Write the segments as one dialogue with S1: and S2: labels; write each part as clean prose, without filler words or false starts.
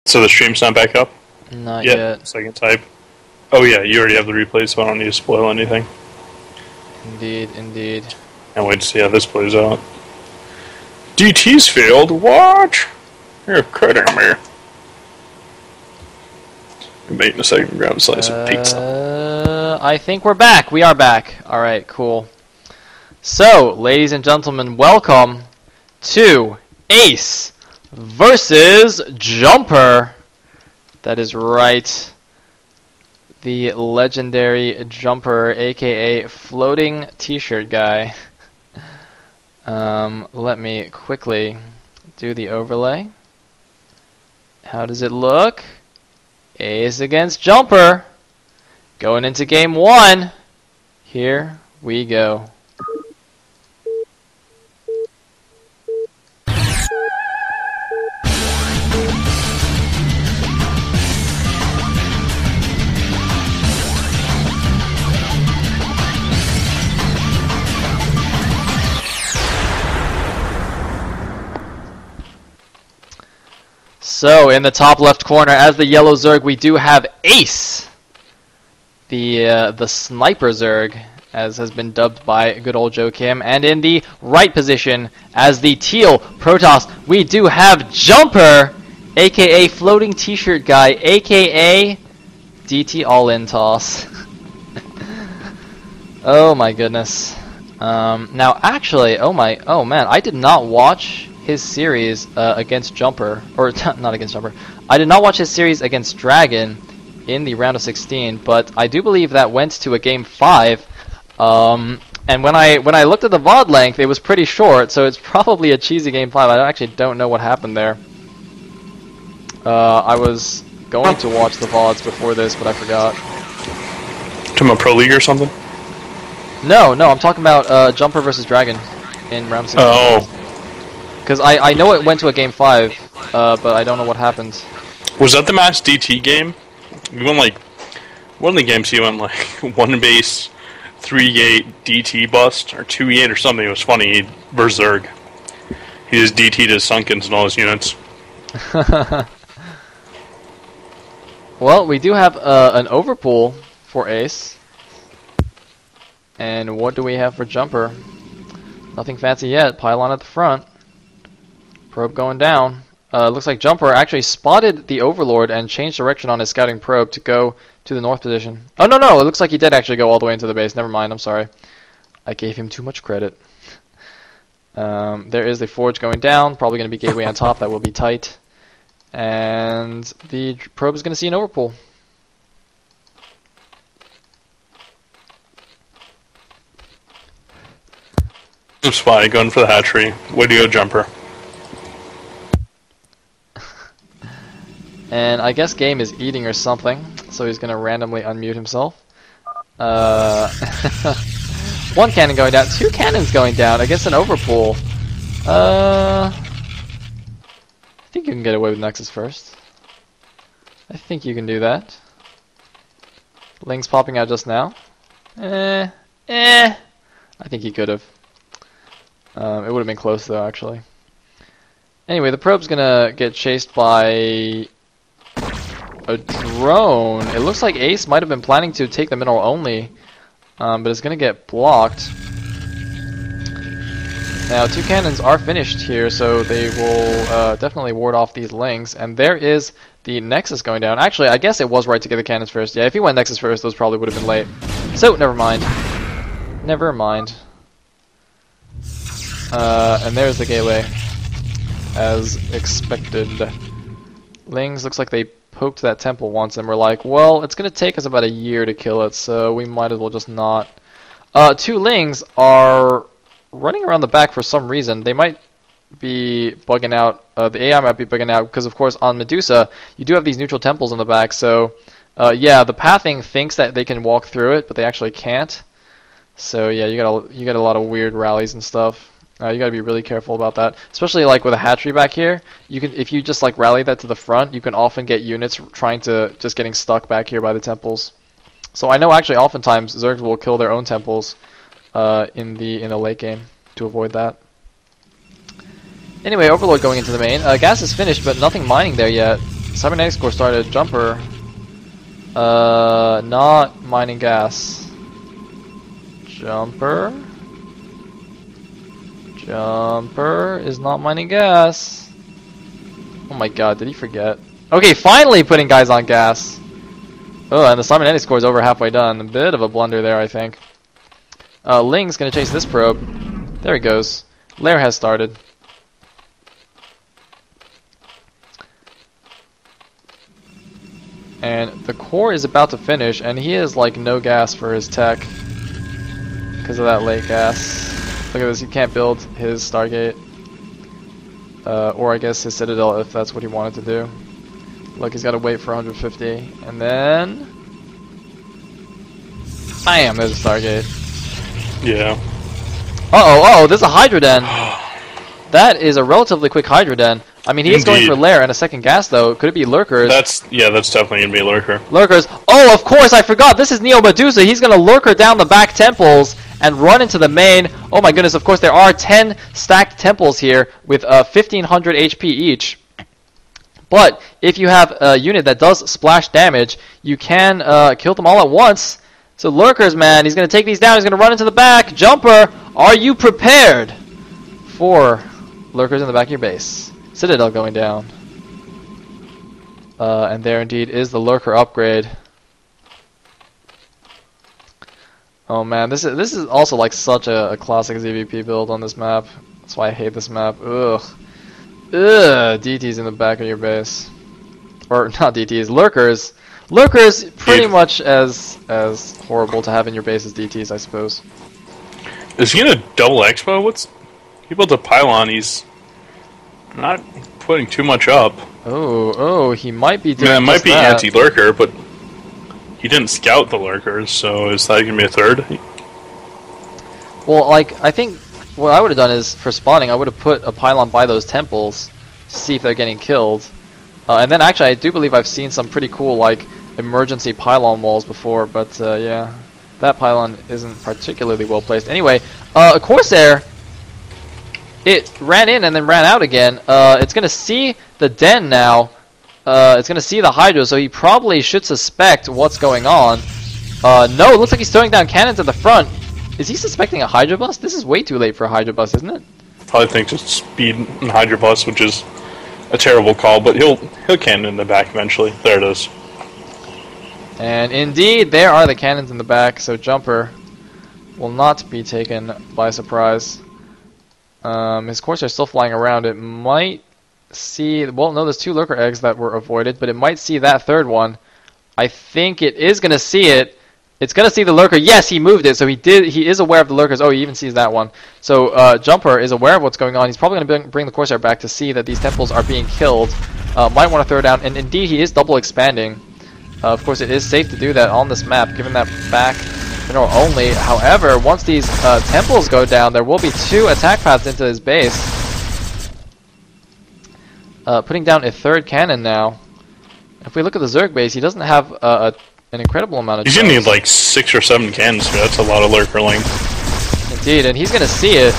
S1: So the stream's not back up?
S2: Not yet.
S1: Second type. Oh yeah, you already have the replay, so I don't need to spoil anything.
S2: Indeed, indeed.
S1: Can't wait to see how this plays out. DT's failed? What? You're kidding me. Wait a second, grab a slice of pizza.
S2: I think we're back. We are back. Alright, cool. So, ladies and gentlemen, welcome to Ace versus Jumper. That is right. The legendary Jumper, aka floating t-shirt guy. Let me quickly do the overlay. How does it look? Ace against Jumper. Going into game 1. Here we go. So, in the top left corner, as the yellow Zerg, we do have Ace, the sniper Zerg, as has been dubbed by good old Joe Kim. And in the right position, as the teal Protoss, we do have Jumper, aka floating t-shirt guy, aka DT all-in toss. Oh my goodness. Now, actually, oh man, I did not watch his series against Jumper, or not against Jumper. I did not watch his series against Dragon in the round of 16, but I do believe that went to a game 5. And when I looked at the VOD length, it was pretty short, so it's probably a cheesy game 5. I actually don't know what happened there. I was going to watch the VODs before this, but I forgot.
S1: To my Pro League or something?
S2: No, I'm talking about Jumper versus Dragon in round 16.
S1: Oh.
S2: Because I know it went to a game 5, but I don't know what happened.
S1: Was that the Mass DT game? You went like, one of the games he went like 1 base, 3 gate DT bust, or 2 gate or something. It was funny. Versus Zerg. He just DT'd his Sunkens and all his units.
S2: Well, we do have an overpool for Ace. And what do we have for Jumper? Nothing fancy yet. Pylon at the front. Probe going down. Looks like Jumper actually spotted the Overlord and changed direction on his scouting probe to go to the north position. Oh, no, it looks like he did actually go all the way into the base. Never mind, I'm sorry. I gave him too much credit. There is the Forge going down. Probably going to be Gateway on top. That will be tight. And the probe is going to see an overpull.
S1: Spy going for the hatchery. Way to go, Jumper.
S2: And I guess Game is eating or something, so he's going to randomly unmute himself. 1 cannon going down, 2 cannons going down against an overpool. I think you can get away with Nexus first. I think you can do that. Ling's popping out just now. I think he could have. It would have been close though, actually. Anyway, the probe's gonna get chased by a drone. It looks like Ace might have been planning to take the mineral only, but it's gonna get blocked. Now, 2 cannons are finished here, so they will definitely ward off these Lings. And there is the Nexus going down. Actually, I guess it was right to get the cannons first. Yeah, if he went Nexus first, those probably would have been late. So, never mind. Never mind. And there's the gateway, as expected. Lings looks like they poked that temple once and were like, well, it's going to take us about a year to kill it, so we might as well just not. 2 Lings are running around the back for some reason. They might be bugging out. The AI might be bugging out because, of course, on Medusa, you do have these neutral temples in the back, so yeah, the pathing thinks that they can walk through it, but they actually can't. So yeah, you got a lot of weird rallies and stuff. You gotta be really careful about that, especially like with a hatchery back here. You can, if you just like rally that to the front, you can often get units trying to just getting stuck back here by the temples. So I know actually oftentimes Zergs will kill their own temples in the late game to avoid that. Anyway, Overlord going into the main. Gas is finished, but nothing mining there yet. Cybernetics core started. Jumper. Not mining gas. Jumper. Jumper is not mining gas. Oh my god, did he forget? Okay, finally putting guys on gas. Oh, and the Cybernetics core is over halfway done. A bit of a blunder there, I think. Ling's gonna chase this probe. There he goes. Lair has started. And the core is about to finish, and he has like no gas for his tech because of that late gas. Look at this, he can't build his Stargate. Or I guess his Citadel if that's what he wanted to do. Look, he's got to wait for 150. And then... bam, there's a Stargate.
S1: Yeah.
S2: Uh-oh, there's a Hydra Den. That is a relatively quick Hydra Den. I mean, he is going for Lair and a second gas, though. Could it be Lurkers?
S1: That's definitely going to be a Lurker.
S2: Lurkers. Oh, of course, I forgot. This is Neo Medusa. He's going to Lurker down the back temples and run into the main. Oh my goodness, of course, there are 10 stacked temples here with 1,500 HP each. But if you have a unit that does splash damage, you can kill them all at once. So Lurkers, man, he's going to take these down. He's going to run into the back. Jumper, are you prepared for Lurkers in the back of your base? Citadel going down. And there indeed is the Lurker upgrade. Oh man, this is also like such a classic ZVP build on this map. That's why I hate this map. Ugh. Ugh, DTs in the back of your base. Or not DTs, Lurkers. Lurkers pretty much as horrible to have in your base as DTs, I suppose.
S1: Is he gonna double expo? He built a pylon, he's not putting too much up.
S2: Oh, he might be doing
S1: that might be
S2: that.
S1: anti-lurker, but he didn't scout the lurkers, so is that gonna be a third?
S2: Well, like, I think what I would have done is, for spawning, I would have put a pylon by those temples to see if they're getting killed. And then actually, I do believe I've seen some pretty cool, like, emergency pylon walls before, but yeah, that pylon isn't particularly well placed. Anyway, a Corsair, it ran in and then ran out again. It's going to see the den now. It's going to see the Hydra, so he probably should suspect what's going on. No, it looks like he's throwing down cannons at the front. Is he suspecting a Hydra bust? This is way too late for a Hydra bust, isn't it?
S1: Probably think just speed and Hydra bust, which is a terrible call, but he'll cannon in the back eventually. There it is.
S2: And indeed, there are the cannons in the back, so Jumper will not be taken by surprise. His Corsair is still flying around. It might see... well, no, there's 2 Lurker eggs that were avoided, but it might see that third one. I think it is going to see it. It's going to see the Lurker. Yes, he moved it, so he is aware of the Lurkers. Oh, he even sees that one. So Jumper is aware of what's going on. He's probably going to bring the Corsair back to see that these temples are being killed. Might want to throw down, and indeed he is double expanding. Of course, it is safe to do that on this map, given that back general only. However, once these temples go down, there will be 2 attack paths into his base. Putting down a 3rd cannon now. If we look at the Zerg base, he doesn't have an incredible amount of
S1: He's going to need like 6 or 7 cannons, so that's a lot of lurker link.
S2: Indeed, and he's going to see it.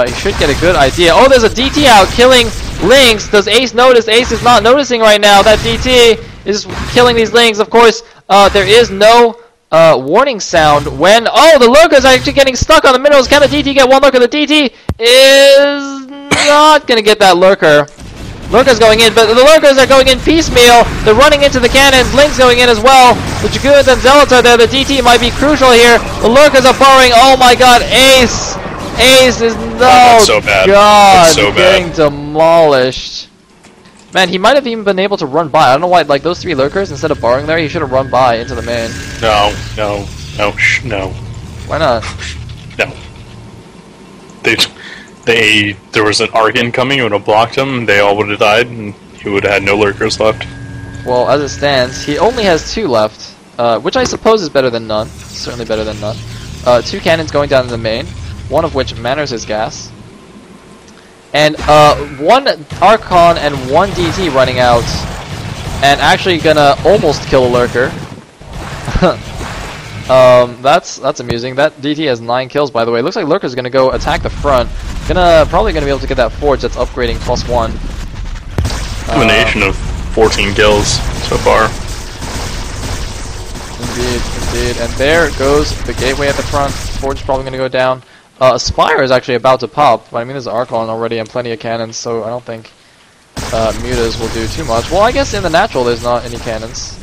S2: He should get a good idea. Oh, there's a DT out killing Lynx. Does Ace notice? Ace is not noticing right now. That DT is killing these Lynx. Of course, there is no warning sound when... oh, the Lurkers are actually getting stuck on the minerals. Can the DT get one Lurker? The DT is not going to get that Lurker. Lurkers going in, but the Lurkers are going in piecemeal. They're running into the cannons. Lynx going in as well. The Dragoons and Zealots are there. The DT might be crucial here. The Lurkers are burrowing. Oh my god, Ace! Ace is... no,
S1: that's so bad.
S2: God,
S1: that's so
S2: getting demolished. Man, he might have even been able to run by. I don't know why, like, those 3 Lurkers, instead of burrowing there, he should have run by into the main.
S1: No.
S2: Why not?
S1: No. There was an Argon coming, it would have blocked him, they all would have died, and he would have had no lurkers left.
S2: Well, as it stands, he only has 2 left, which I suppose is better than none. Certainly better than none. 2 cannons going down in the main, one of which manners his gas. And 1 Archon and 1 DT running out, and actually gonna almost kill a lurker. That's amusing. That DT has 9 kills, by the way. Looks like Lurker's gonna go attack the front. Probably gonna be able to get that forge that's upgrading +1.
S1: Combination of 14 kills so far.
S2: Indeed, indeed. And there goes the gateway at the front. Forge probably going to go down. Spire is actually about to pop, but I mean there's Archon already and plenty of cannons, so I don't think Mutas will do too much. Well, I guess in the natural there's not any cannons.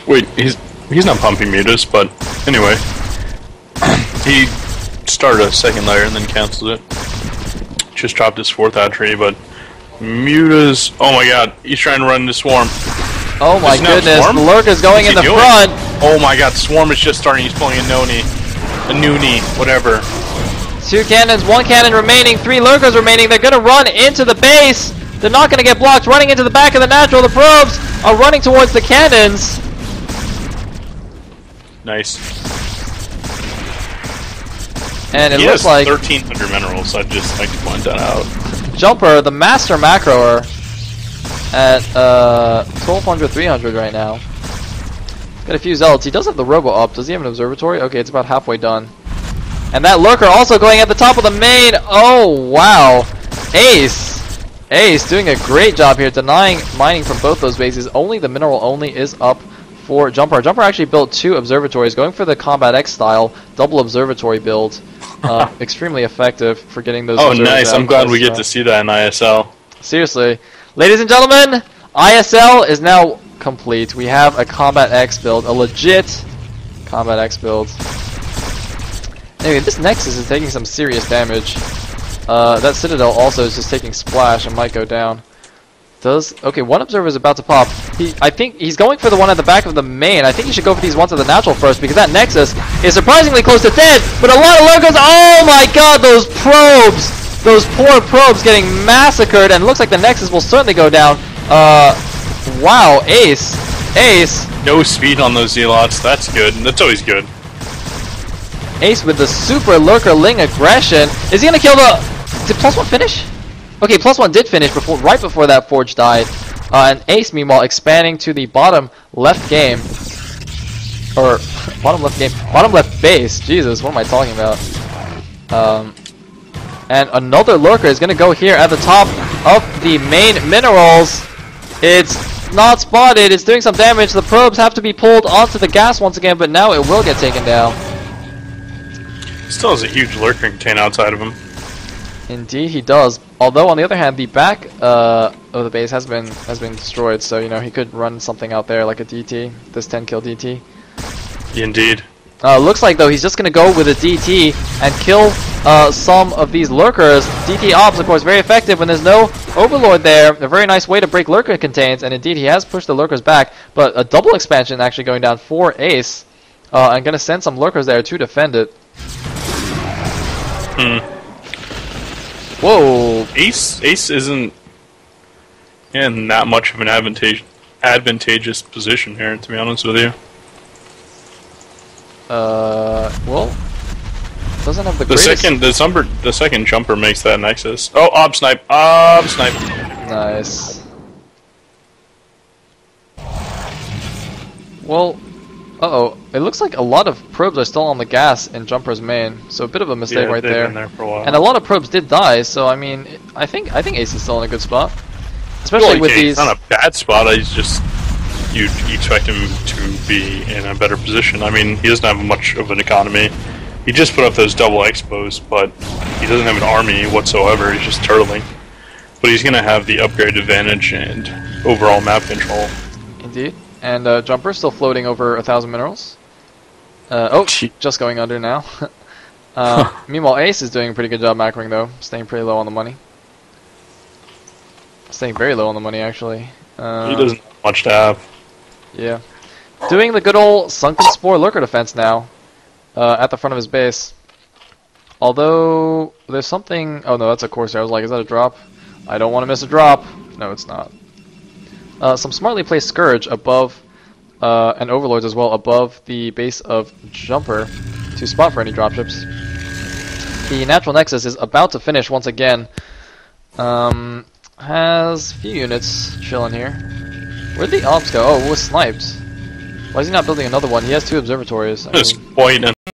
S1: Wait, he's not pumping Mutas, but anyway. He started a second layer and then canceled it. Just dropped his 4th hatchery, but Mutas, oh my god, he's trying to run into Swarm.
S2: Oh my goodness, the Lurker's going in the front!
S1: Oh my god, Swarm is just starting, he's pulling a Noonie, whatever.
S2: 2 cannons, 1 cannon remaining, 3 Lurkers remaining. They're gonna run into the base. They're not gonna get blocked. Running into the back of the natural. The probes are running towards the cannons.
S1: Nice.
S2: And it looks like
S1: 1,300 minerals. I'd just like to point that out.
S2: Jumper, the master macroer, at 1,200, 300 right now. Got a few zealots. He does have the robo up. Does he have an observatory? Okay, it's about halfway done. And that lurker also going at the top of the main. Oh wow, Ace doing a great job here, denying mining from both those bases. Only the mineral only is up for Jumper. Jumper actually built 2 observatories, going for the Combat X style double observatory build. Extremely effective for getting those.
S1: Oh nice! I'm glad we get to see that in ISL.
S2: Seriously, ladies and gentlemen, ISL is now complete. We have a Combat X build, a legit Combat X build. Anyway, this Nexus is taking some serious damage. That Citadel also is just taking splash and might go down. Okay, one observer is about to pop. I think he's going for the one at the back of the main. I think he should go for these ones at the natural first, because that Nexus is surprisingly close to dead, but a lot of lurkers. Oh my god, those probes! Those poor probes getting massacred, and it looks like the Nexus will certainly go down. Wow, Ace.
S1: No speed on those Zealots, that's good. That's always good.
S2: Ace with the super lurker ling aggression. Is he gonna kill the... Did +1 finish? Okay, +1 did finish right before that Forge died. And Ace, meanwhile, expanding to the bottom left game. Or, bottom left base. Jesus, what am I talking about? And another lurker is gonna go here at the top of the main minerals. It's not spotted. It's doing some damage. The probes have to be pulled onto the gas once again, but now it will get taken down.
S1: Still has a huge lurker container outside of him.
S2: Indeed, he does. Although, on the other hand, the back of the base has been destroyed, so you know he could run something out there like a DT. This 10-kill DT.
S1: Indeed.
S2: Looks like though he's just gonna go with a DT and kill some of these lurkers. DT ops, of course, very effective when there's no overlord there. A very nice way to break lurker contains, and indeed he has pushed the lurkers back. But a double expansion actually going down for Ace, and gonna send some lurkers there to defend it. Whoa!
S1: Ace isn't in that much of an advantageous position here, to be honest with you.
S2: Well, doesn't have the greatest...
S1: The second jumper makes that Nexus. Oh, ob snipe!
S2: Nice. Well, it looks like a lot of probes are still on the gas in Jumper's main, so a bit of a mistake right there.
S1: Been there for a while.
S2: And a lot of probes did die, so I mean, I think Ace is still in a good spot, especially with these.
S1: It's not a bad spot. You expect him to be in a better position. I mean, he doesn't have much of an economy. He just put up those double expos, but he doesn't have an army whatsoever. He's just turtling. But he's gonna have the upgrade advantage and overall map control.
S2: Indeed. And Jumper still floating over 1,000 minerals. Just going under now. Meanwhile, Ace is doing a pretty good job macroing though, staying pretty low on the money. Staying very low on the money actually.
S1: He doesn't have much to have.
S2: Yeah. Doing the good old Sunken Spore lurker defense now, at the front of his base. Although there's something. Oh no, that's a Corsair. I was like, is that a drop? I don't want to miss a drop. No, it's not. Some smartly placed Scourge above, and Overlords as well above the base of Jumper to spot for any dropships. The Natural Nexus is about to finish once again. Has a few units chilling here. Where'd the ops go? Oh, it was sniped. Why is he not building another one? He has 2 observatories.
S1: There's point in